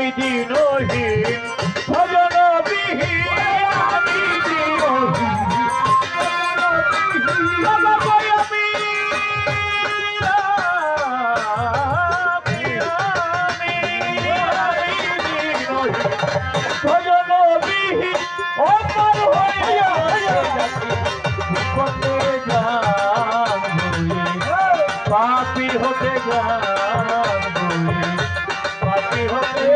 আমি দিনহীন ভজন বিহীন আমি দিনহীন পাপি হতে গান পাপি হতে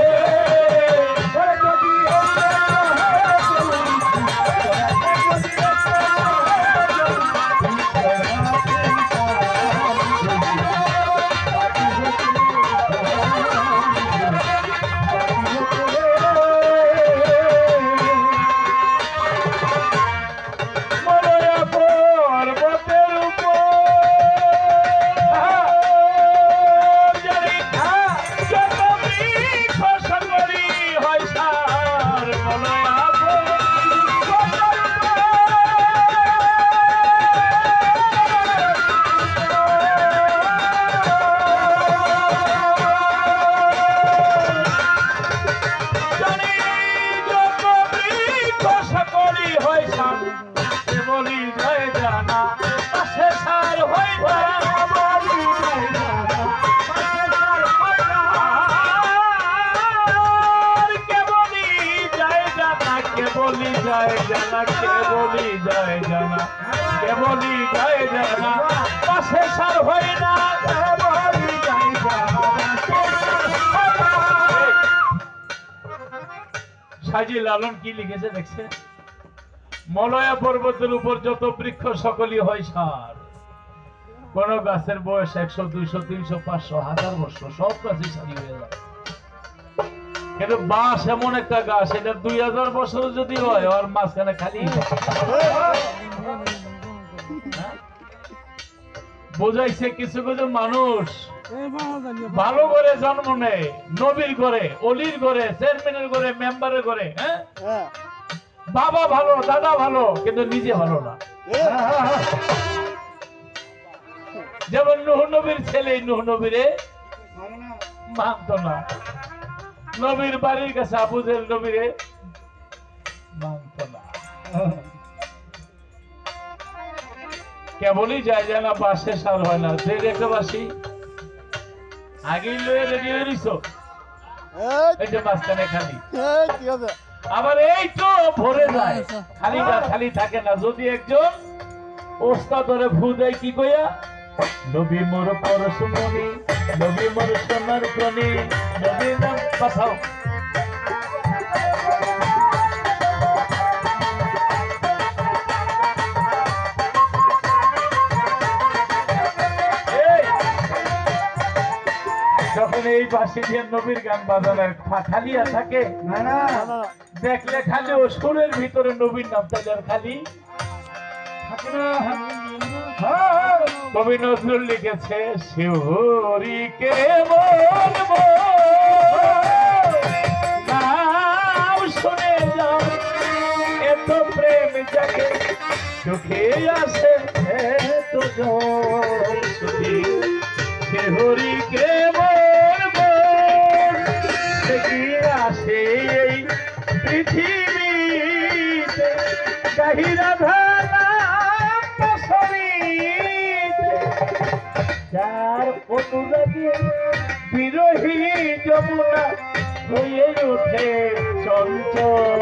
বলি যায় জানা কে বলি যায় জানা কে বলি যায় জানা পাশে সার হয় না বলি যায় জানা। সাজি লালন কি লিখেছে দেখছে, মলয়া পর্বতের উপর যত বৃক্ষ সকলই হয় সার। কোন গাছের বয়স 100, 200, 300, 500, 1000 বছর, সব গাছই সারি হয়ে যায়। কিন্তু বাঁশ এমন একটা গাছ, এটা 2000 বছর যদি হয় আর মাঝখানে খালি বোঝাইছে। কিছু কিছু মানুষ ভালো করে জন্ম নেয়, নবীর ঘরে, অলির ঘরে, চেয়ারম্যানের ঘরে, মেম্বারের ঘরে, হ্যাঁ বাবা ভালো, দাদা ভালো, কিন্তু নিজে ভালো না। যেমন নূহ নবীর ছেলে নূহ নবীরে মানত না, নবীর বাড়ির কাছে আবু জেহেল নবীরে মানত না। কেবলই যায় জানা বাসে সার হয় না। যে রেখে বাসি আগেই লয়ে রেডি হয়ে রইছো, এই যে মাঝখানে খালি, আবার এই তো ভরে যায়, খালিটা খালি থাকে না। যদি একজন ওস্তাদ ধরে ভু দেয় কি কইয়া, নবী মোর পরশুমণি, নবী মোর সোনার প্রাণী, নবী নাম পাঠাও। যখন এই বাসি দিয়ে নবীর গান বাজানোর খালিয়া থাকে দেখলে খালি ও সুরের ভিতরে নবীর নাম, তাহলে আর খালি থাকে না। কবি নজরুল লিখেছে, শিহরিকে বলবো নাম শুনে যাও, এত প্রেম যাকে চোখে আসে তো সুখী। শিহরিকে বলবো দেখি আসে এই পৃথিবীতে, গাহিরা ধারা যার অনুরাগে বিরোহী যমুনা হয়ে ওঠে চঞ্চল।